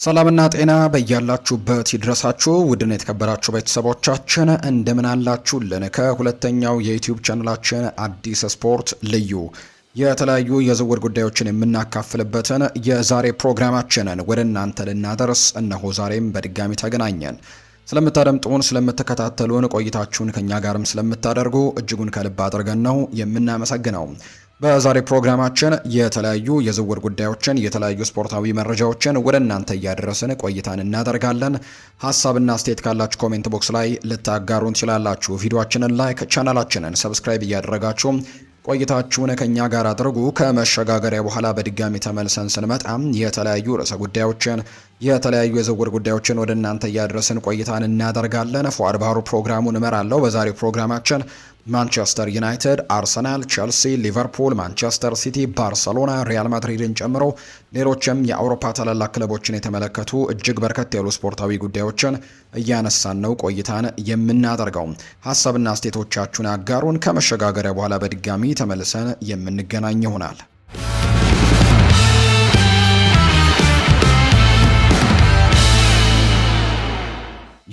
ሰላምና ጤና በያላችሁበት ይድረሳችሁ። ውድና የተከበራችሁ ቤተሰቦቻችን እንደምን አላችሁልን? ከሁለተኛው የዩቲዩብ ቻናላችን አዲስ ስፖርት ልዩ የተለያዩ የዝውውር ጉዳዮችን የምናካፍልበትን የዛሬ ፕሮግራማችንን ወደ እናንተ ልናደርስ እነሆ ዛሬም በድጋሚ ተገናኘን። ስለምታደምጡን፣ ስለምትከታተሉን፣ ቆይታችሁን ከኛ ጋርም ስለምታደርጉ እጅጉን ከልብ አድርገን ነው የምናመሰግነው። በዛሬ ፕሮግራማችን የተለያዩ የዝውውር ጉዳዮችን የተለያዩ ስፖርታዊ መረጃዎችን ወደ እናንተ እያደረስን ቆይታን እናደርጋለን። ሀሳብና አስተያየት ካላችሁ ኮሜንት ቦክስ ላይ ልታጋሩን ትችላላችሁ። ቪዲዮአችንን ላይክ፣ ቻናላችንን ሰብስክራይብ እያደረጋችሁ ቆይታችሁን ከኛ ጋር አድርጉ። ከመሸጋገሪያ በኋላ በድጋሚ ተመልሰን ስንመጣ የተለያዩ ርዕሰ ጉዳዮችን የተለያዩ የዝውውር ጉዳዮችን ወደ እናንተ እያደረስን ቆይታን እናደርጋለን። ፉአድ ባህሩ ፕሮግራሙን እመራለሁ። በዛሬው ፕሮግራማችን ማንቸስተር ዩናይትድ፣ አርሰናል፣ ቼልሲ፣ ሊቨርፑል፣ ማንቸስተር ሲቲ፣ ባርሰሎና፣ ሪያል ማድሪድን ጨምሮ ሌሎችም የአውሮፓ ታላላቅ ክለቦችን የተመለከቱ እጅግ በርከት ያሉ ስፖርታዊ ጉዳዮችን እያነሳን ነው ቆይታን የምናደርገው። ሀሳብና አስተያየቶቻችሁን አጋሩን። ከመሸጋገሪያ በኋላ በድጋሚ ተመልሰን የምንገናኝ ይሆናል።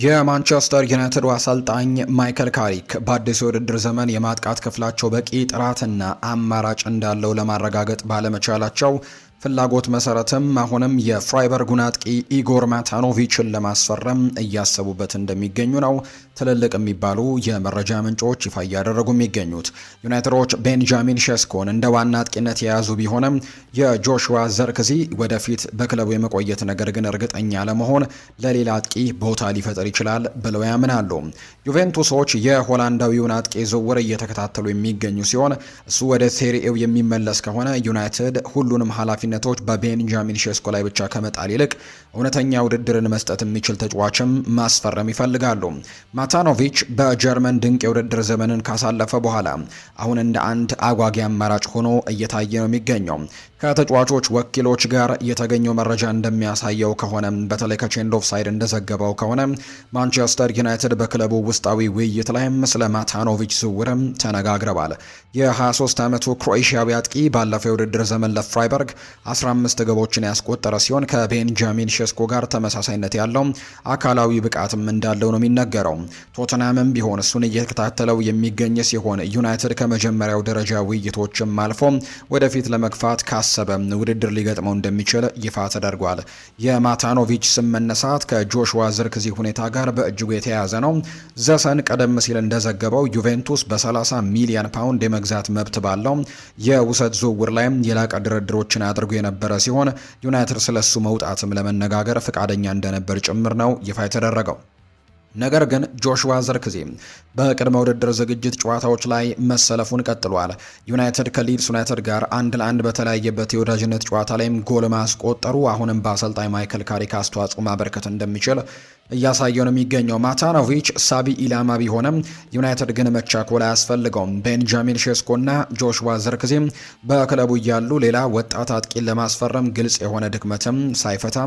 የማንቸስተር ዩናይትድ አሰልጣኝ ማይከል ካሪክ በአዲሱ የውድድር ዘመን የማጥቃት ክፍላቸው በቂ ጥራትና አማራጭ እንዳለው ለማረጋገጥ ባለመቻላቸው ፍላጎት መሰረትም አሁንም የፍራይበርጉን አጥቂ ኢጎር ማታኖቪችን ለማስፈረም እያሰቡበት እንደሚገኙ ነው ትልልቅ የሚባሉ የመረጃ ምንጮች ይፋ እያደረጉ የሚገኙት። ዩናይትዶች ቤንጃሚን ሼስኮን እንደ ዋና አጥቂነት የያዙ ቢሆንም የጆሹዋ ዘርክዚ ወደፊት በክለቡ የመቆየት ነገር ግን እርግጠኛ ለመሆን ለሌላ አጥቂ ቦታ ሊፈጥር ይችላል ብለው ያምናሉ። ዩቬንቱሶች የሆላንዳዊውን አጥቂ ዝውውር እየተከታተሉ የሚገኙ ሲሆን እሱ ወደ ሴሪኤው የሚመለስ ከሆነ ዩናይትድ ሁሉንም ኃላፊነቶች በቤንጃሚን ሼስኮ ላይ ብቻ ከመጣል ይልቅ እውነተኛ ውድድርን መስጠት የሚችል ተጫዋችም ማስፈረም ይፈልጋሉ። ማታኖቪች በጀርመን ድንቅ የውድድር ዘመንን ካሳለፈ በኋላ አሁን እንደ አንድ አጓጊ አማራጭ ሆኖ እየታየ ነው የሚገኘው። ከተጫዋቾች ወኪሎች ጋር የተገኘው መረጃ እንደሚያሳየው ከሆነ በተለይ ከቼንድ ኦፍ ሳይድ እንደዘገበው ከሆነ ማንቸስተር ዩናይትድ በክለቡ ውስጣዊ ውይይት ላይም ስለ ማታኖቪች ዝውውርም ተነጋግረዋል። የ23 ዓመቱ ክሮኤሽያዊ አጥቂ ባለፈው የውድድር ዘመን ለፍራይበርግ 15 ግቦችን ያስቆጠረ ሲሆን ከቤንጃሚን ሼስኮ ጋር ተመሳሳይነት ያለው አካላዊ ብቃትም እንዳለው ነው የሚነገረው። ቶተንሃምም ቢሆን እሱን እየተከታተለው የሚገኝ ሲሆን ዩናይትድ ከመጀመሪያው ደረጃ ውይይቶችም አልፎ ወደፊት ለመግፋት ካሰበ ውድድር ሊገጥመው እንደሚችል ይፋ ተደርጓል። የማታኖቪች ስም መነሳት ከጆሹዋ ዝርክዚ ሁኔታ ጋር በእጅጉ የተያያዘ ነው። ዘሰን ቀደም ሲል እንደዘገበው ዩቬንቱስ በ30 ሚሊዮን ፓውንድ የመግዛት መብት ባለው የውሰት ዝውውር ላይም የላቀ ድርድሮችን አድርጎ የነበረ ሲሆን ዩናይትድ ስለሱ መውጣትም ለመነጋገር ፈቃደኛ እንደነበር ጭምር ነው ይፋ የተደረገው። ነገር ግን ጆሹዋ ዘርክዚ በቅድመ ውድድር ዝግጅት ጨዋታዎች ላይ መሰለፉን ቀጥሏል። ዩናይትድ ከሊድስ ዩናይትድ ጋር 1-1 በተለያየበት የወዳጅነት ጨዋታ ላይም ጎል ማስቆጠሩ አሁንም በአሰልጣኝ ማይከል ካሪክ አስተዋጽኦ ማበርከት እንደሚችል እያሳየው ነው የሚገኘው። ማታኖቪች ሳቢ ኢላማ ቢሆንም ዩናይትድ ግን መቻኮል አያስፈልገውም። ቤንጃሚን ሼስኮና ጆሹዋ ዘርክዚ በክለቡ እያሉ ሌላ ወጣት አጥቂን ለማስፈረም ግልጽ የሆነ ድክመትም ሳይፈታ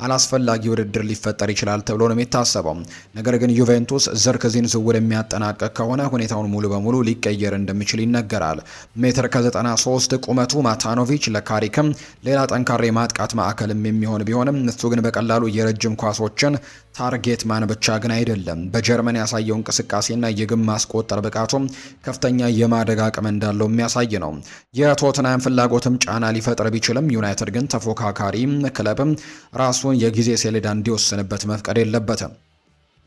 አላስፈላጊ ውድድር ሊፈጠር ይችላል ተብሎ ነው የሚታሰበው። ነገር ግን ዩቬንቱስ ዘርክዚን ዝውውር የሚያጠናቀቅ ከሆነ ሁኔታውን ሙሉ በሙሉ ሊቀየር እንደሚችል ይነገራል። ሜትር ከ93 ቁመቱ ማታኖቪች ለካሪክም ሌላ ጠንካራ የማጥቃት ማዕከልም የሚሆን ቢሆንም እሱ ግን በቀላሉ የረጅም ኳሶችን ታርጌት ማን ብቻ ግን አይደለም። በጀርመን ያሳየው እንቅስቃሴና የግብ ማስቆጠር ብቃቱም ከፍተኛ የማደግ አቅም እንዳለው የሚያሳይ ነው። የቶትናም ፍላጎትም ጫና ሊፈጥር ቢችልም ዩናይትድ ግን ተፎካካሪ ክለብም ራሱን የጊዜ ሰሌዳ እንዲወስንበት መፍቀድ የለበትም።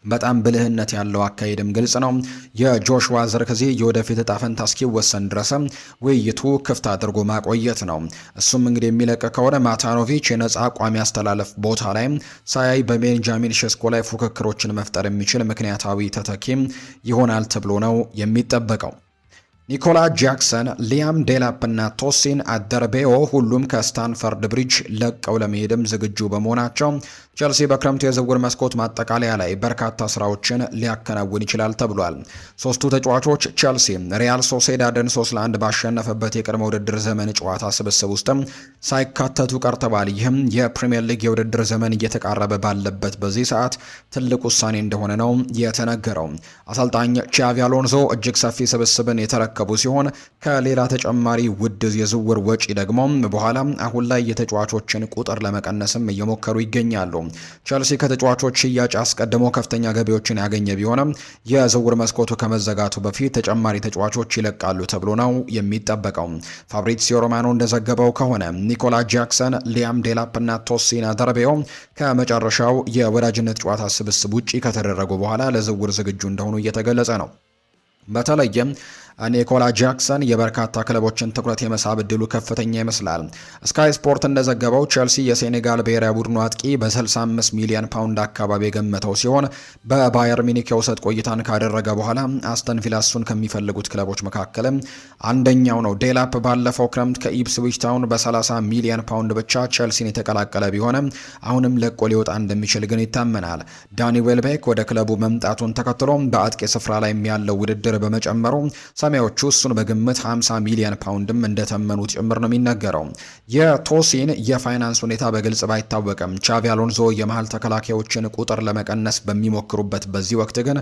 በጣም ብልህነት ያለው አካሄድም ግልጽ ነው። የጆሹዋ ዘርክዚ የወደፊት እጣ ፈንታ እስኪወሰን ድረስ ውይይቱ ክፍት አድርጎ ማቆየት ነው። እሱም እንግዲህ የሚለቅ ከሆነ ማታኖቪች የነጻ ቋሚ አስተላለፍ ቦታ ላይ ሳያይ በቤንጃሚን ሼስኮ ላይ ፉክክሮችን መፍጠር የሚችል ምክንያታዊ ተተኪም ይሆናል ተብሎ ነው የሚጠበቀው። ኒኮላ ጃክሰን፣ ሊያም ዴላፕ እና ቶሲን አደርቤዮ ሁሉም ከስታንፈርድ ብሪጅ ለቀው ለመሄድም ዝግጁ በመሆናቸው ቸልሲ በክረምቱ የዝውውር መስኮት ማጠቃለያ ላይ በርካታ ስራዎችን ሊያከናውን ይችላል ተብሏል። ሶስቱ ተጫዋቾች ቸልሲ ሪያል ሶሴዳድን 3-1 ባሸነፈበት የቅድመ ውድድር ዘመን ጨዋታ ስብስብ ውስጥም ሳይካተቱ ቀርተዋል። ይህም የፕሪሚየር ሊግ የውድድር ዘመን እየተቃረበ ባለበት በዚህ ሰዓት ትልቅ ውሳኔ እንደሆነ ነው የተነገረው። አሰልጣኝ ቻቪ አሎንዞ እጅግ ሰፊ ስብስብን የተረከቡ ሲሆን ከሌላ ተጨማሪ ውድ የዝውውር ወጪ ደግሞ በኋላ አሁን ላይ የተጫዋቾችን ቁጥር ለመቀነስም እየሞከሩ ይገኛሉ። ቸልሲ ከተጫዋቾች ሽያጭ አስቀድሞ ከፍተኛ ገቢዎችን ያገኘ ቢሆንም የዝውውር መስኮቱ ከመዘጋቱ በፊት ተጨማሪ ተጫዋቾች ይለቃሉ ተብሎ ነው የሚጠበቀው። ፋብሪዚዮ ሮማኖ እንደዘገበው ከሆነ ኒኮላ ጃክሰን፣ ሊያም ዴላፕ እና ቶሲና ደርቤዮ ከመጨረሻው የወዳጅነት ጨዋታ ስብስብ ውጪ ከተደረጉ በኋላ ለዝውውር ዝግጁ እንደሆኑ እየተገለጸ ነው። በተለይም ኒኮላ ጃክሰን የበርካታ ክለቦችን ትኩረት የመሳብ እድሉ ከፍተኛ ይመስላል። ስካይ ስፖርት እንደዘገበው ቸልሲ የሴኔጋል ብሔራዊ ቡድኑ አጥቂ በ65 ሚሊዮን ፓውንድ አካባቢ የገመተው ሲሆን በባየር ሚኒክ የውሰት ቆይታን ካደረገ በኋላ አስተን ቪላ እሱን ከሚፈልጉት ክለቦች መካከል አንደኛው ነው። ዴላፕ ባለፈው ክረምት ከኢፕስዊች ታውን በ30 ሚሊዮን ፓውንድ ብቻ ቸልሲን የተቀላቀለ ቢሆንም አሁንም ለቆ ሊወጣ እንደሚችል ግን ይታመናል። ዳኒ ዌልቤክ ወደ ክለቡ መምጣቱን ተከትሎ በአጥቂ ስፍራ ላይ ያለው ውድድር በመጨመሩ ሰማያዎቹ እሱን በግምት 50 ሚሊዮን ፓውንድም እንደተመኑት ጭምር ነው የሚነገረው። የቶሲን የፋይናንስ ሁኔታ በግልጽ ባይታወቅም ቻቪ አሎንዞ የመሃል ተከላካዮችን ቁጥር ለመቀነስ በሚሞክሩበት በዚህ ወቅት ግን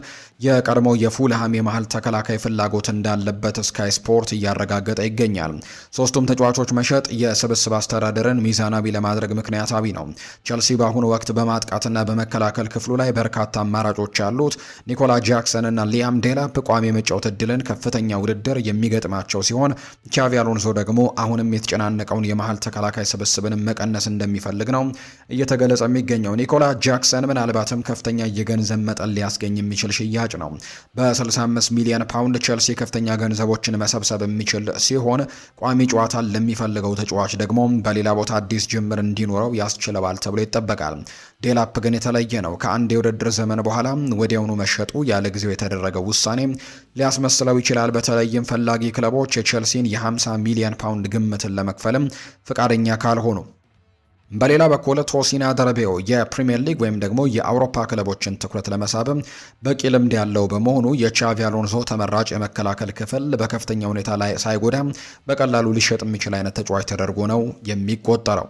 የቀድሞው የፉልሃም የመሃል ተከላካይ ፍላጎት እንዳለበት ስካይ ስፖርት እያረጋገጠ ይገኛል። ሶስቱም ተጫዋቾች መሸጥ የስብስብ አስተዳደርን ሚዛናዊ ለማድረግ ምክንያታዊ ነው። ቸልሲ በአሁኑ ወቅት በማጥቃትና በመከላከል ክፍሉ ላይ በርካታ አማራጮች ያሉት ኒኮላ ጃክሰን እና ሊያም ዴላፕ ቋሚ የመጫወት እድልን ከፍተኛ ውድድር የሚገጥማቸው ሲሆን ቻቪ አሎንሶ ደግሞ አሁንም የተጨናነቀውን የመሃል ተከላካይ ስብስብን መቀነስ እንደሚፈልግ ነው እየተገለጸ የሚገኘው። ኒኮላ ጃክሰን ምናልባትም ከፍተኛ የገንዘብ መጠን ሊያስገኝ የሚችል ሽያጭ ነው። በ65 ሚሊዮን ፓውንድ ቸልሲ ከፍተኛ ገንዘቦችን መሰብሰብ የሚችል ሲሆን ቋሚ ጨዋታን ለሚፈልገው ተጫዋች ደግሞ በሌላ ቦታ አዲስ ጅምር እንዲኖረው ያስችለዋል ተብሎ ይጠበቃል። ዴላፕ ግን የተለየ ነው። ከአንድ የውድድር ዘመን በኋላ ወዲያውኑ መሸጡ ያለ ጊዜው የተደረገው ውሳኔ ሊያስመስለው ይችላል። በተለይም ፈላጊ ክለቦች የቼልሲን የ50 ሚሊዮን ፓውንድ ግምትን ለመክፈልም ፈቃደኛ ካልሆኑ። በሌላ በኩል ቶሲና ደርቤዮ የፕሪሚየር ሊግ ወይም ደግሞ የአውሮፓ ክለቦችን ትኩረት ለመሳብም በቂ ልምድ ያለው በመሆኑ የቻቪ አሎንሶ ተመራጭ የመከላከል ክፍል በከፍተኛ ሁኔታ ላይ ሳይጎዳ በቀላሉ ሊሸጥ የሚችል አይነት ተጫዋች ተደርጎ ነው የሚቆጠረው።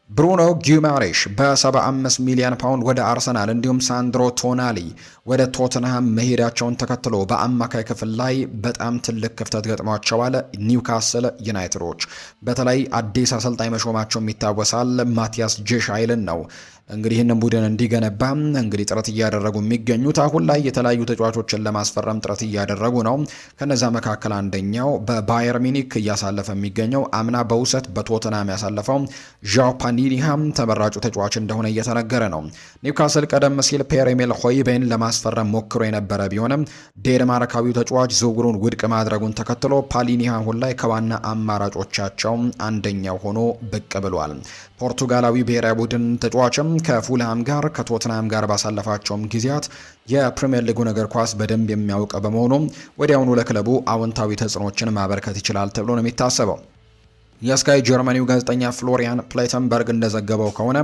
ብሩኖ ጊማሬሽ በ75 ሚሊዮን ፓውንድ ወደ አርሰናል እንዲሁም ሳንድሮ ቶናሊ ወደ ቶተንሃም መሄዳቸውን ተከትሎ በአማካይ ክፍል ላይ በጣም ትልቅ ክፍተት ገጥሟቸዋል። ኒውካስል ዩናይትዶች በተለይ አዲስ አሰልጣኝ መሾማቸው ይታወሳል። ማቲያስ ጄሻይልን ነው እንግዲህ ይህንን ቡድን እንዲገነባ እንግዲህ ጥረት እያደረጉ የሚገኙት። አሁን ላይ የተለያዩ ተጫዋቾችን ለማስፈረም ጥረት እያደረጉ ነው። ከነዛ መካከል አንደኛው በባየር ሚኒክ እያሳለፈ የሚገኘው አምና በውሰት በቶተንሃም ያሳለፈው ዣኦ ፓኒኒሃም ተመራጩ ተጫዋች እንደሆነ እየተነገረ ነው። ኒውካስል ቀደም ሲል ፔሬሜል ሆይቤን ለማስፈረም ሞክሮ የነበረ ቢሆንም ዴንማርካዊው ተጫዋች ዝውውሩን ውድቅ ማድረጉን ተከትሎ ፓሊኒሃ አሁን ላይ ከዋና አማራጮቻቸው አንደኛው ሆኖ ብቅ ብሏል። ፖርቱጋላዊ ብሔራዊ ቡድን ተጫዋችም ከፉልሃም ጋር ከቶትናም ጋር ባሳለፋቸውም ጊዜያት የፕሪሚየር ሊጉን እግር ኳስ በደንብ የሚያውቅ በመሆኑ ወዲያውኑ ለክለቡ አዎንታዊ ተጽዕኖችን ማበርከት ይችላል ተብሎ ነው የሚታሰበው። የስካይ ጀርመኒው ጋዜጠኛ ፍሎሪያን ፕሌተንበርግ እንደዘገበው ከሆነ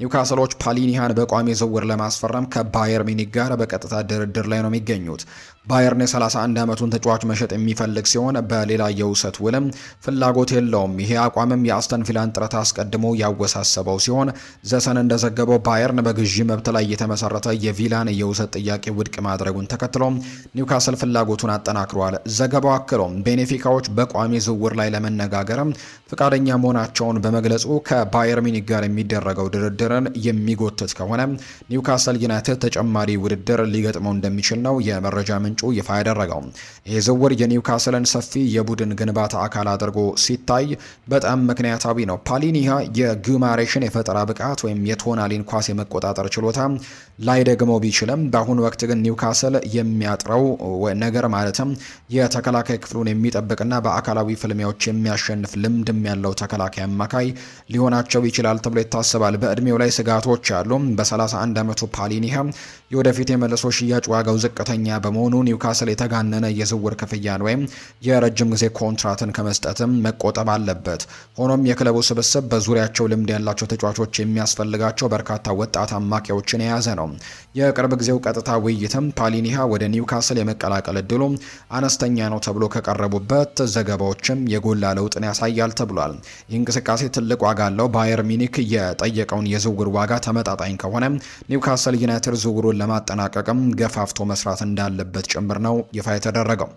ኒውካስሎች ፓሊኒሃን በቋሚ ዝውውር ለማስፈረም ከባየር ሚኒክ ጋር በቀጥታ ድርድር ላይ ነው የሚገኙት። ባየርን የ31 ዓመቱን ተጫዋች መሸጥ የሚፈልግ ሲሆን በሌላ የውሰት ውልም ፍላጎት የለውም። ይሄ አቋምም የአስተን ቪላን ጥረት አስቀድሞ ያወሳሰበው ሲሆን ዘሰን እንደዘገበው ባየርን በግዢ መብት ላይ የተመሰረተ የቪላን የውሰት ጥያቄ ውድቅ ማድረጉን ተከትሎ ኒውካስል ፍላጎቱን አጠናክሯል። ዘገባው አክሎም ቤኔፊካዎች በቋሚ ዝውውር ላይ ለመነጋገርም ፍቃደኛ መሆናቸውን በመግለጹ ከባየር ሚኒክ ጋር የሚደረገው ድርድርን የሚጎትት ከሆነ ኒውካስል ዩናይትድ ተጨማሪ ውድድር ሊገጥመው እንደሚችል ነው የመረጃ ምንጩ ይፋ ያደረገው። ይህ ዝውውር የኒውካስልን ሰፊ የቡድን ግንባታ አካል አድርጎ ሲታይ በጣም ምክንያታዊ ነው። ፓሊኒሃ የጉማሬሽን የፈጠራ ብቃት ወይም የቶናሊን ኳስ የመቆጣጠር ችሎታ ላይ ደግሞ ቢችልም በአሁኑ ወቅት ግን ኒውካስል የሚያጥረው ነገር ማለትም የተከላካይ ክፍሉን የሚጠብቅና በአካላዊ ፍልሚያዎች የሚያሸንፍ ልምድም ያለው ተከላካይ አማካይ ሊሆናቸው ይችላል ተብሎ ይታሰባል። በእድሜው ላይ ስጋቶች አሉ። በ31 ዓመቱ ፓሊኒሃ የወደፊት የመልሶ ሽያጭ ዋጋው ዝቅተኛ በመሆኑ ኒውካስል የተጋነነ የዝውውር ክፍያን ወይም የረጅም ጊዜ ኮንትራትን ከመስጠትም መቆጠብ አለበት። ሆኖም የክለቡ ስብስብ በዙሪያቸው ልምድ ያላቸው ተጫዋቾች የሚያስፈልጋቸው በርካታ ወጣት አማካዮችን የያዘ ነው። የቅርብ ጊዜው ቀጥታ ውይይትም ፓሊኒሃ ወደ ኒውካስል የመቀላቀል እድሉ አነስተኛ ነው ተብሎ ከቀረቡበት ዘገባዎችም የጎላ ለውጥን ያሳያል ተብሏል። ይህ እንቅስቃሴ ትልቅ ዋጋ አለው። ባየር ሚኒክ የጠየቀውን የዝውውር ዋጋ ተመጣጣኝ ከሆነ ኒውካስል ዩናይትድ ዝውውሩን ለማጠናቀቅም ገፋፍቶ መስራት እንዳለበት ጭምር ነው ይፋ የተደረገው።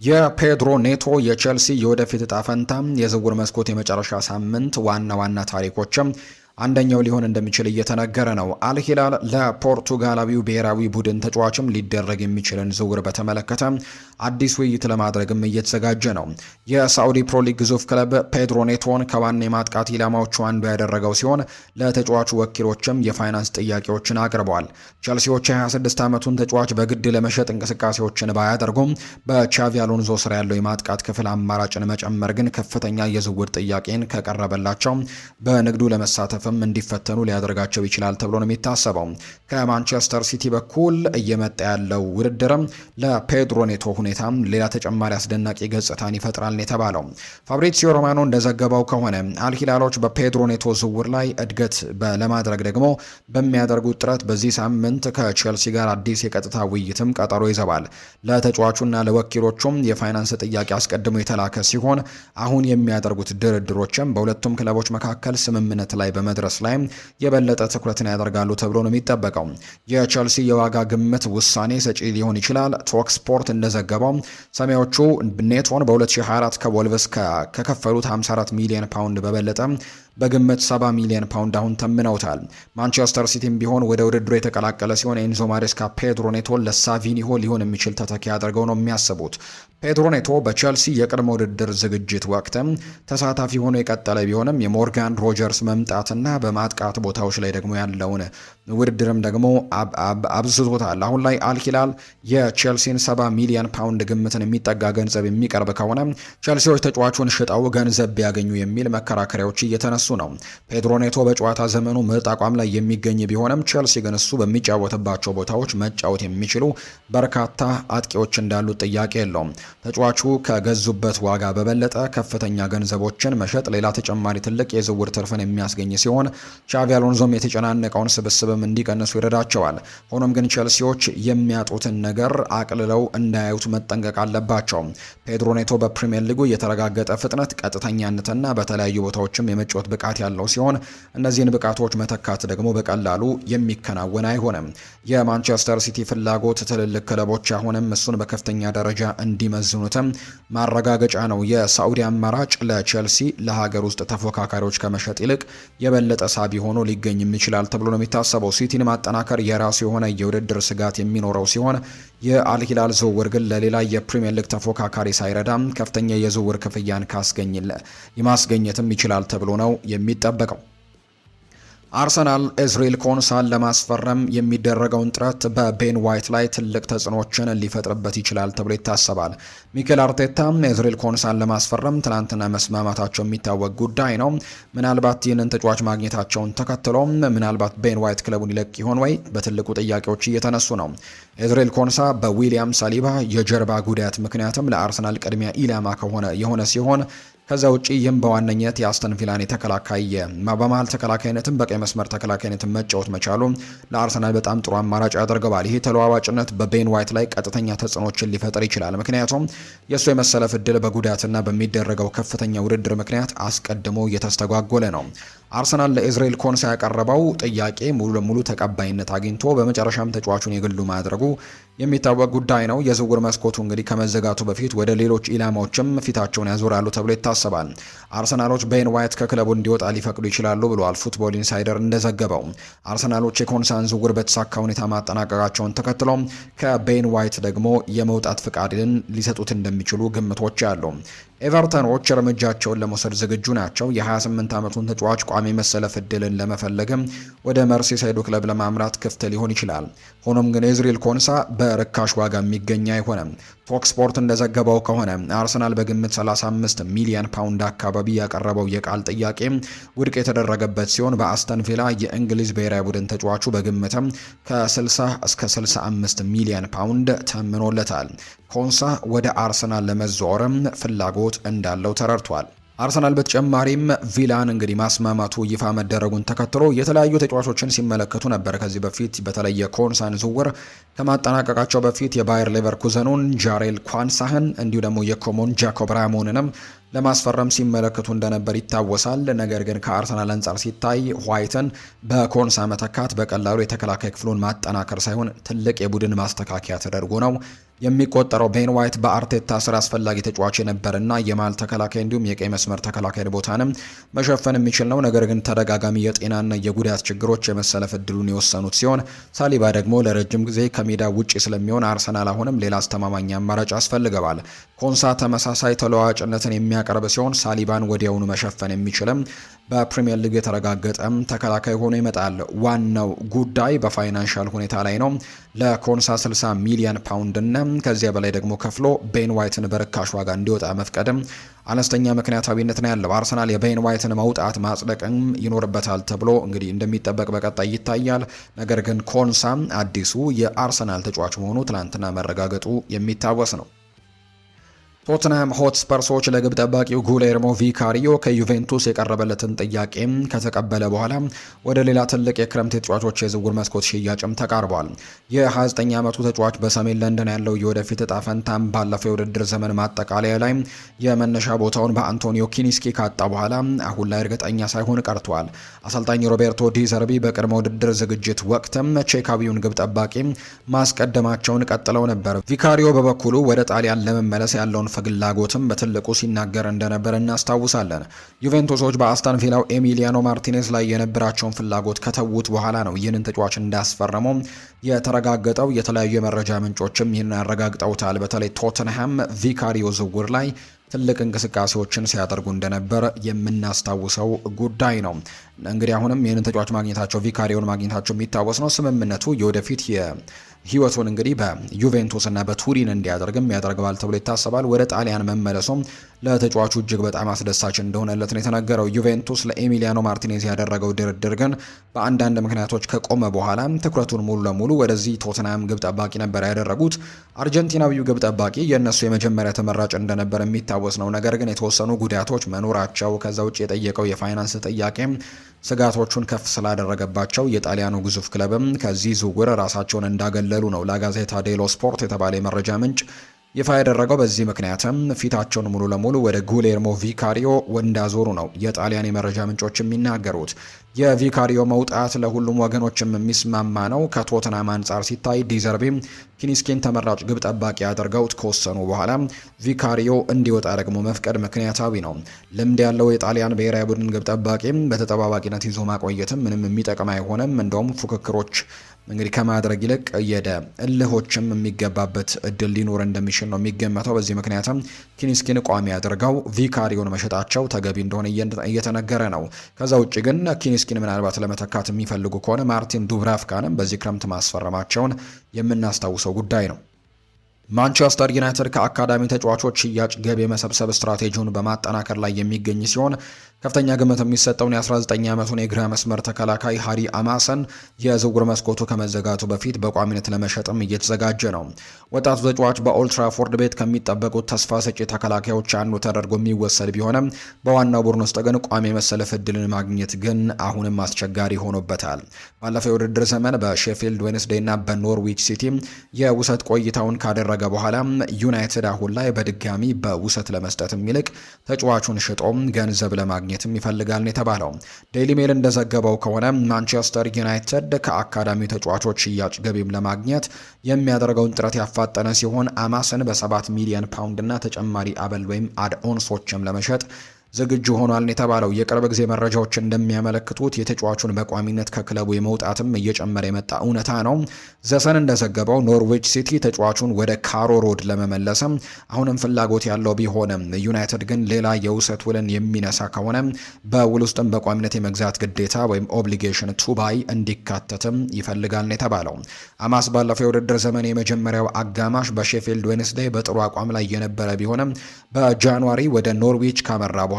የፔድሮ ኔቶ የቼልሲ የወደፊት እጣ ፈንታ የዝውውር መስኮት የመጨረሻ ሳምንት ዋና ዋና ታሪኮችም አንደኛው ሊሆን እንደሚችል እየተነገረ ነው። አልሂላል ለፖርቱጋላዊው ብሔራዊ ቡድን ተጫዋችም ሊደረግ የሚችልን ዝውውር በተመለከተ አዲስ ውይይት ለማድረግም እየተዘጋጀ ነው። የሳዑዲ ፕሮ ሊግ ግዙፍ ክለብ ፔድሮ ኔቶን ከዋና የማጥቃት ኢላማዎቹ አንዱ ያደረገው ሲሆን ለተጫዋቹ ወኪሎችም የፋይናንስ ጥያቄዎችን አቅርበዋል። ቸልሲዎች የ26 ዓመቱን ተጫዋች በግድ ለመሸጥ እንቅስቃሴዎችን ባያደርጉም በቻቪ አሎንዞ ስር ያለው የማጥቃት ክፍል አማራጭን መጨመር ግን ከፍተኛ የዝውውር ጥያቄን ከቀረበላቸው በንግዱ ለመሳተፍም እንዲፈተኑ ሊያደርጋቸው ይችላል ተብሎ ነው የሚታሰበው። ከማንቸስተር ሲቲ በኩል እየመጣ ያለው ውድድርም ለፔድሮ ኔቶ ሁኔታ ሌላ ተጨማሪ አስደናቂ ገጽታን ይፈጥራል የተባለው ፋብሪዚዮ ሮማኖ እንደዘገበው ከሆነ አልሂላሎች በፔድሮ ኔቶ ዝውውር ላይ እድገት ለማድረግ ደግሞ በሚያደርጉት ጥረት በዚህ ሳምንት ከቼልሲ ጋር አዲስ የቀጥታ ውይይትም ቀጠሮ ይዘዋል። ለተጫዋቹና ለወኪሎቹም የፋይናንስ ጥያቄ አስቀድሞ የተላከ ሲሆን አሁን የሚያደርጉት ድርድሮችም በሁለቱም ክለቦች መካከል ስምምነት ላይ በመድረስ ላይ የበለጠ ትኩረትን ያደርጋሉ ተብሎ ነው የሚጠበቀው። የቼልሲ የዋጋ ግምት ውሳኔ ሰጪ ሊሆን ይችላል። ቶክ ስፖርት እንደዘገበው ሰማያዊዎቹ ኔቶን በ2024 ከቮልቭስ ከከፈሉት 54 ሚሊዮን ፓውንድ በበለጠ በግምት 70 ሚሊዮን ፓውንድ አሁን ተምነውታል። ማንቸስተር ሲቲም ቢሆን ወደ ውድድሩ የተቀላቀለ ሲሆን ኤንዞ ማሬስካ ፔድሮ ኔቶን ለሳቪኒሆ ሊሆን የሚችል ተተኪ አድርገው ነው የሚያስቡት። ፔድሮ ኔቶ በቼልሲ የቅድመ ውድድር ዝግጅት ወቅትም ተሳታፊ ሆኖ የቀጠለ ቢሆንም የሞርጋን ሮጀርስ መምጣትና በማጥቃት ቦታዎች ላይ ደግሞ ያለውን ውድድርም ደግሞ አብዝቶታል። አሁን ላይ አልሂላል የቼልሲን 70 ሚሊዮን ፓውንድ ግምትን የሚጠጋ ገንዘብ የሚቀርብ ከሆነ ቼልሲዎች ተጫዋቹን ሽጠው ገንዘብ ቢያገኙ የሚል መከራከሪያዎች እየተነሱ ነው። ፔድሮ ኔቶ በጨዋታ ዘመኑ ምርጥ አቋም ላይ የሚገኝ ቢሆንም ቼልሲ ግን እሱ በሚጫወትባቸው ቦታዎች መጫወት የሚችሉ በርካታ አጥቂዎች እንዳሉት ጥያቄ የለውም። ተጫዋቹ ከገዙበት ዋጋ በበለጠ ከፍተኛ ገንዘቦችን መሸጥ ሌላ ተጨማሪ ትልቅ የዝውውር ትርፍን የሚያስገኝ ሲሆን ቻቪ አሎንዞም የተጨናነቀውን ስብስብም እንዲቀንሱ ይረዳቸዋል። ሆኖም ግን ቼልሲዎች የሚያጡትን ነገር አቅልለው እንዳያዩት መጠንቀቅ አለባቸው። ፔድሮ ኔቶ በፕሪሚየር ሊጉ የተረጋገጠ ፍጥነት፣ ቀጥተኛነትና በተለያዩ ቦታዎችም የመጫወት ብቃት ያለው ሲሆን እነዚህን ብቃቶች መተካት ደግሞ በቀላሉ የሚከናወን አይሆንም። የማንቸስተር ሲቲ ፍላጎት ትልልቅ ክለቦች አሁንም እሱን በከፍተኛ ደረጃ እንዲመዝኑትም ማረጋገጫ ነው። የሳዑዲ አማራጭ ለቼልሲ ለሀገር ውስጥ ተፎካካሪዎች ከመሸጥ ይልቅ የበለጠ ሳቢ ሆኖ ሊገኝም ይችላል ተብሎ ነው የሚታሰበው። ሲቲን ማጠናከር የራሱ የሆነ የውድድር ስጋት የሚኖረው ሲሆን የአልሂላል ዝውውር ግን ለሌላ የፕሪሚየር ሊግ ተፎካካሪ ሳይረዳም ከፍተኛ የዝውውር ክፍያን ማስገኘትም ይችላል ተብሎ ነው የሚጠበቀው። አርሰናል ኤዝሪል ኮንሳን ለማስፈረም የሚደረገውን ጥረት በቤን ዋይት ላይ ትልቅ ተጽዕኖችን ሊፈጥርበት ይችላል ተብሎ ይታሰባል። ሚኬል አርቴታ ኤዝሪል ኮንሳን ለማስፈረም ትናንትና መስማማታቸው የሚታወቅ ጉዳይ ነው። ምናልባት ይህንን ተጫዋች ማግኘታቸውን ተከትሎ ምናልባት ቤን ዋይት ክለቡን ይለቅ ይሆን ወይ በትልቁ ጥያቄዎች እየተነሱ ነው። ኤዝሪል ኮንሳ በዊሊያም ሳሊባ የጀርባ ጉዳት ምክንያትም ለአርሰናል ቅድሚያ ኢላማ የሆነ ሲሆን ከዛ ውጪ ይህም በዋነኝነት የአስተን ቪላን የተከላካይ በመሃል ተከላካይነትም በቀይ መስመር ተከላካይነትም መጫወት መቻሉ ለአርሰናል በጣም ጥሩ አማራጭ ያደርገዋል። ይህ ተለዋዋጭነት በቤን ዋይት ላይ ቀጥተኛ ተጽዕኖችን ሊፈጥር ይችላል። ምክንያቱም የእሱ የመሰለፍ ዕድል በጉዳትና በሚደረገው ከፍተኛ ውድድር ምክንያት አስቀድሞ እየተስተጓጎለ ነው። አርሰናል ለኤዝሬል ኮንሳ ያቀረበው ጥያቄ ሙሉ ለሙሉ ተቀባይነት አግኝቶ በመጨረሻም ተጫዋቹን የግሉ ማድረጉ የሚታወቅ ጉዳይ ነው። የዝውውር መስኮቱ እንግዲህ ከመዘጋቱ በፊት ወደ ሌሎች ኢላማዎችም ፊታቸውን ያዞራሉ ተብሎ ይታሰባል። አርሰናሎች ቤን ዋይት ከክለቡ እንዲወጣ ሊፈቅዱ ይችላሉ ብሏል ፉትቦል ኢንሳይደር እንደዘገበው። አርሰናሎች የኮንሳን ዝውውር በተሳካ ሁኔታ ማጠናቀቃቸውን ተከትሎ ከቤን ዋይት ደግሞ የመውጣት ፍቃድን ሊሰጡት እንደሚችሉ ግምቶች አሉ። ኤቨርተኖች እርምጃቸውን ለመውሰድ ዝግጁ ናቸው። የ28 ዓመቱን ተጫዋች ቋሚ መሰለፍ ዕድልን ለመፈለግም ወደ መርሲሳይዱ ክለብ ለማምራት ክፍት ሊሆን ይችላል። ሆኖም ግን ኤዝሪል ኮንሳ በርካሽ ዋጋ የሚገኝ አይሆንም። ቶክ ስፖርት እንደዘገበው ከሆነ አርሰናል በግምት 35 ሚሊዮን ፓውንድ አካባቢ ያቀረበው የቃል ጥያቄ ውድቅ የተደረገበት ሲሆን በአስተን ቪላ የእንግሊዝ ብሔራዊ ቡድን ተጫዋቹ በግምትም ከ60 እስከ 65 ሚሊዮን ፓውንድ ተምኖለታል። ኮንሳ ወደ አርሰናል ለመዘዋወርም ፍላጎት እንዳለው ተረድቷል። አርሰናል በተጨማሪም ቪላን እንግዲህ ማስማማቱ ይፋ መደረጉን ተከትሎ የተለያዩ ተጫዋቾችን ሲመለከቱ ነበር። ከዚህ በፊት በተለይ የኮንሳን ዝውውር ከማጠናቀቃቸው በፊት የባየር ሌቨርኩዘኑን ጃሬል ኳንሳህን እንዲሁ ደግሞ የኮሞን ጃኮብ ራሞንንም ለማስፈረም ሲመለከቱ እንደነበር ይታወሳል። ነገር ግን ከአርሰናል አንጻር ሲታይ ዋይትን በኮንሳ መተካት በቀላሉ የተከላካይ ክፍሉን ማጠናከር ሳይሆን ትልቅ የቡድን ማስተካከያ ተደርጎ ነው የሚቆጠረው ቤን ዋይት በአርቴታ ስር አስፈላጊ ተጫዋች የነበረና የማል ተከላካይ እንዲሁም የቀይ መስመር ተከላካይ ቦታንም መሸፈን የሚችል ነው። ነገር ግን ተደጋጋሚ የጤናና የጉዳት ችግሮች የመሰለፍ እድሉን የወሰኑት ሲሆን ሳሊባ ደግሞ ለረጅም ጊዜ ከሜዳ ውጪ ስለሚሆን አርሰናል አሁንም ሌላ አስተማማኝ አማራጭ ያስፈልገዋል። ኮንሳ ተመሳሳይ ተለዋዋጭነትን የሚያቀርብ ሲሆን ሳሊባን ወዲያውኑ መሸፈን የሚችልም በፕሪሚየር ሊግ የተረጋገጠ ተከላካይ ሆኖ ይመጣል። ዋናው ጉዳይ በፋይናንሻል ሁኔታ ላይ ነው። ለኮንሳ 60 ሚሊዮን ፓውንድ እና ከዚያ በላይ ደግሞ ከፍሎ ቤን ዋይትን በርካሽ ዋጋ እንዲወጣ መፍቀድም አነስተኛ ምክንያታዊነት ነው ያለው። አርሰናል የቤን ዋይትን መውጣት ማጽደቅም ይኖርበታል ተብሎ እንግዲህ እንደሚጠበቅ በቀጣይ ይታያል። ነገር ግን ኮንሳ አዲሱ የአርሰናል ተጫዋች መሆኑ ትናንትና መረጋገጡ የሚታወስ ነው። ቶትንሃም ሆትስፐርሶች ለግብ ጠባቂው ጉሌርሞ ቪካሪዮ ከዩቬንቱስ የቀረበለትን ጥያቄ ከተቀበለ በኋላ ወደ ሌላ ትልቅ የክረምት ተጫዋቾች የዝውውር መስኮት ሽያጭም ተቃርቧል። የ29 ዓመቱ ተጫዋች በሰሜን ለንደን ያለው የወደፊት እጣ ፈንታም ባለፈው የውድድር ዘመን ማጠቃለያ ላይ የመነሻ ቦታውን በአንቶኒዮ ኪኒስኪ ካጣ በኋላ አሁን ላይ እርግጠኛ ሳይሆን ቀርቷል። አሰልጣኝ ሮቤርቶ ዲ ዘርቢ በቅድመ ውድድር ዝግጅት ወቅትም ቼካዊውን ግብ ጠባቂ ማስቀደማቸውን ቀጥለው ነበር። ቪካሪዮ በበኩሉ ወደ ጣሊያን ለመመለስ ያለውን ፍላጎትም በትልቁ ሲናገር እንደነበር እናስታውሳለን። ዩቬንቱሶች በአስቶን ቪላው ኤሚሊያኖ ማርቲኔዝ ላይ የነበራቸውን ፍላጎት ከተዉት በኋላ ነው ይህንን ተጫዋች እንዳስፈረመው የተረጋገጠው። የተለያዩ የመረጃ ምንጮችም ይህንን አረጋግጠውታል። በተለይ ቶተንሃም ቪካሪዮ ዝውውር ላይ ትልቅ እንቅስቃሴዎችን ሲያደርጉ እንደነበር የምናስታውሰው ጉዳይ ነው። እንግዲህ አሁንም ይህንን ተጫዋች ማግኘታቸው ቪካሪዮን ማግኘታቸው የሚታወስ ነው። ስምምነቱ የወደፊት ህይወቱን እንግዲህ በዩቬንቱስ እና በቱሪን እንዲያደርግም ያደርገዋል ተብሎ ይታሰባል። ወደ ጣሊያን መመለሱም ለተጫዋቹ እጅግ በጣም አስደሳች እንደሆነለት ነው የተነገረው። ዩቬንቱስ ለኤሚሊያኖ ማርቲኔዝ ያደረገው ድርድር ግን በአንዳንድ ምክንያቶች ከቆመ በኋላ ትኩረቱን ሙሉ ለሙሉ ወደዚህ ቶትንሃም ግብ ጠባቂ ነበር ያደረጉት። አርጀንቲናዊው ግብ ጠባቂ የእነሱ የመጀመሪያ ተመራጭ እንደነበር የሚታወስ ነው። ነገር ግን የተወሰኑ ጉዳቶች መኖራቸው ከዛ ውጭ የጠየቀው የፋይናንስ ጥያቄ ስጋቶቹን ከፍ ስላደረገባቸው የጣሊያኑ ግዙፍ ክለብም ከዚህ ዝውውር ራሳቸውን እንዳገለሉ ነው ላጋዜታ ዴሎ ስፖርት የተባለ የመረጃ ምንጭ ይፋ ያደረገው። በዚህ ምክንያትም ፊታቸውን ሙሉ ለሙሉ ወደ ጉሌርሞ ቪካሪዮ እንዳዞሩ ነው የጣሊያን የመረጃ ምንጮች የሚናገሩት። የቪካሪዮ መውጣት ለሁሉም ወገኖችም የሚስማማ ነው። ከቶተንሃም አንጻር ሲታይ ዲዘርቢ ኪኒስኪን ተመራጭ ግብ ጠባቂ አድርገውት ከወሰኑ በኋላ ቪካሪዮ እንዲወጣ ደግሞ መፍቀድ ምክንያታዊ ነው። ልምድ ያለው የጣሊያን ብሔራዊ ቡድን ግብ ጠባቂ በተጠባባቂነት ይዞ ማቆየትም ምንም የሚጠቅም አይሆንም። እንደውም ፉክክሮች እንግዲህ ከማድረግ ይልቅ እልሆችም የሚገባበት እድል ሊኖር እንደሚችል ነው የሚገመተው። በዚህ ምክንያትም ኪኒስኪን ቋሚ አድርገው ቪካሪዮን መሸጣቸው ተገቢ እንደሆነ እየተነገረ ነው። ከዛ ውጭ ግን ኪኒስኪን ምናልባት ለመተካት የሚፈልጉ ከሆነ ማርቲን ዱብራፍካንም በዚህ ክረምት ማስፈረማቸውን የምናስታውሰው ጉዳይ ነው። ማንቸስተር ዩናይትድ ከአካዳሚ ተጫዋቾች ሽያጭ ገቢ የመሰብሰብ ስትራቴጂውን በማጠናከር ላይ የሚገኝ ሲሆን ከፍተኛ ግምት የሚሰጠውን የ19 ዓመቱን የግራ መስመር ተከላካይ ሃሪ አማሰን የዝውውር መስኮቱ ከመዘጋቱ በፊት በቋሚነት ለመሸጥም እየተዘጋጀ ነው። ወጣቱ ተጫዋች በኦልትራፎርድ ቤት ከሚጠበቁት ተስፋ ሰጪ ተከላካዮች አንዱ ተደርጎ የሚወሰድ ቢሆንም በዋናው ቡድን ውስጥ ግን ቋሚ የመሰለፍ ዕድልን ማግኘት ግን አሁንም አስቸጋሪ ሆኖበታል። ባለፈው የውድድር ዘመን በሼፊልድ ዌንስዴይ እና በኖርዊች ሲቲ የውሰት ቆይታውን ካደረገ በኋላ ዩናይትድ አሁን ላይ በድጋሚ በውሰት ለመስጠት ይልቅ ተጫዋቹን ሽጦም ገንዘብ ለማግኘት ይፈልጋል የተባለው። ዴይሊ ሜል እንደዘገበው ከሆነ ማንቸስተር ዩናይትድ ከአካዳሚ ተጫዋቾች ሽያጭ ገቢም ለማግኘት የሚያደርገውን ጥረት ያፋጠነ ሲሆን አማሰን በ7 ሚሊዮን ፓውንድ እና ተጨማሪ አበል ወይም አድ-ኦንሶችም ለመሸጥ ዝግጁ ሆኗል የተባለው። የቅርብ ጊዜ መረጃዎች እንደሚያመለክቱት የተጫዋቹን በቋሚነት ከክለቡ የመውጣትም እየጨመረ የመጣ እውነታ ነው። ዘሰን እንደዘገበው ኖርዊች ሲቲ ተጫዋቹን ወደ ካሮ ሮድ ለመመለስም አሁንም ፍላጎት ያለው ቢሆንም ዩናይትድ ግን ሌላ የውሰት ውልን የሚነሳ ከሆነ በውል ውስጥም በቋሚነት የመግዛት ግዴታ ወይም ኦብሊጌሽን ቱ ባይ እንዲካተትም ይፈልጋል ነው የተባለው። አማስ ባለፈው የውድድር ዘመን የመጀመሪያው አጋማሽ በሼፊልድ ዌንስዴይ በጥሩ አቋም ላይ የነበረ ቢሆንም በጃንዋሪ ወደ ኖርዊች ካመራ በኋላ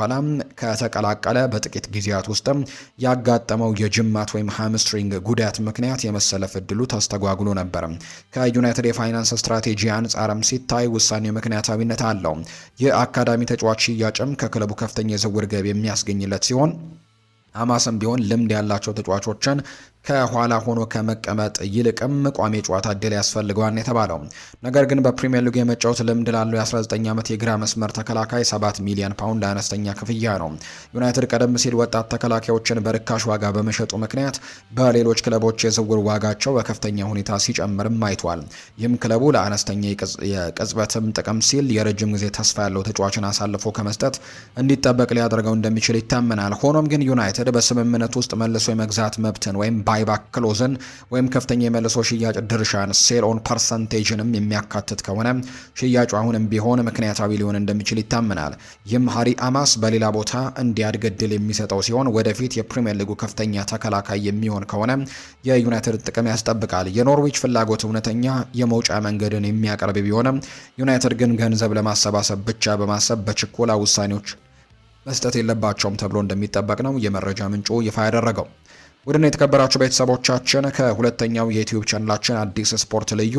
ከተቀላቀለ በጥቂት ጊዜያት ውስጥም ያጋጠመው የጅማት ወይም ሃምስትሪንግ ጉዳት ምክንያት የመሰለፍ ዕድሉ ተስተጓጉሎ ነበር። ከዩናይትድ የፋይናንስ ስትራቴጂ አንጻርም ሲታይ ውሳኔው ምክንያታዊነት አለው። የአካዳሚ ተጫዋች ሽያጭም ከክለቡ ከፍተኛ የዝውውር ገቢ የሚያስገኝለት ሲሆን አማስም ቢሆን ልምድ ያላቸው ተጫዋቾችን ከኋላ ሆኖ ከመቀመጥ ይልቅም ቋሚ ጨዋታ እድል ያስፈልገዋል የተባለው። ነገር ግን በፕሪሚየር ሊግ የመጫወት ልምድ ላለው የ19 ዓመት የግራ መስመር ተከላካይ 7 ሚሊዮን ፓውንድ አነስተኛ ክፍያ ነው። ዩናይትድ ቀደም ሲል ወጣት ተከላካዮችን በርካሽ ዋጋ በመሸጡ ምክንያት በሌሎች ክለቦች የዝውውር ዋጋቸው በከፍተኛ ሁኔታ ሲጨምርም አይቷል። ይህም ክለቡ ለአነስተኛ የቅጽበትም ጥቅም ሲል የረጅም ጊዜ ተስፋ ያለው ተጫዋችን አሳልፎ ከመስጠት እንዲጠበቅ ሊያደርገው እንደሚችል ይታመናል። ሆኖም ግን ዩናይትድ በስምምነት ውስጥ መልሶ የመግዛት መብትን ወይም ባይባክ ክሎዝን ወይም ከፍተኛ የመልሶ ሽያጭ ድርሻን ሴል ኦን ፐርሰንቴጅንም የሚያካትት ከሆነ ሽያጩ አሁንም ቢሆን ምክንያታዊ ሊሆን እንደሚችል ይታመናል። ይህም ሃሪ አማስ በሌላ ቦታ እንዲያድግ እድል የሚሰጠው ሲሆን ወደፊት የፕሪሚየር ሊጉ ከፍተኛ ተከላካይ የሚሆን ከሆነ የዩናይትድ ጥቅም ያስጠብቃል። የኖርዊች ፍላጎት እውነተኛ የመውጫ መንገድን የሚያቀርብ ቢሆንም ዩናይትድ ግን ገንዘብ ለማሰባሰብ ብቻ በማሰብ በችኮላ ውሳኔዎች መስጠት የለባቸውም ተብሎ እንደሚጠበቅ ነው የመረጃ ምንጩ ይፋ ያደረገው። ውድና የተከበራችሁ ቤተሰቦቻችን ከሁለተኛው የዩቲዩብ ቻናላችን አዲስ ስፖርት ልዩ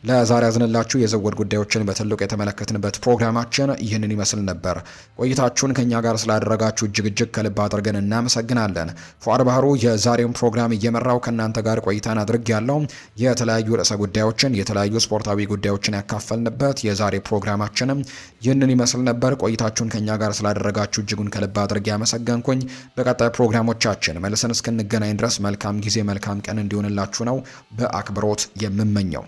ለዛሬ ያዝንላችሁ የዝውውር ጉዳዮችን በትልቁ የተመለከትንበት ፕሮግራማችን ይህንን ይመስል ነበር። ቆይታችሁን ከኛ ጋር ስላደረጋችሁ እጅግ ከልብ አድርገን እናመሰግናለን። ፉአድ ባህሩ የዛሬውን ፕሮግራም እየመራው ከእናንተ ጋር ቆይታን አድርጌያለሁ። የተለያዩ ርዕሰ ጉዳዮችን የተለያዩ ስፖርታዊ ጉዳዮችን ያካፈልንበት የዛሬ ፕሮግራማችንም ይህንን ይመስል ነበር። ቆይታችሁን ከኛ ጋር ስላደረጋችሁ እጅጉን ከልብ አድርጌ ያመሰገንኩኝ። በቀጣይ ፕሮግራሞቻችን መልሰን እስክንገናኝ ድረስ መልካም ጊዜ መልካም ቀን እንዲሆንላችሁ ነው በአክብሮት የምመኘው።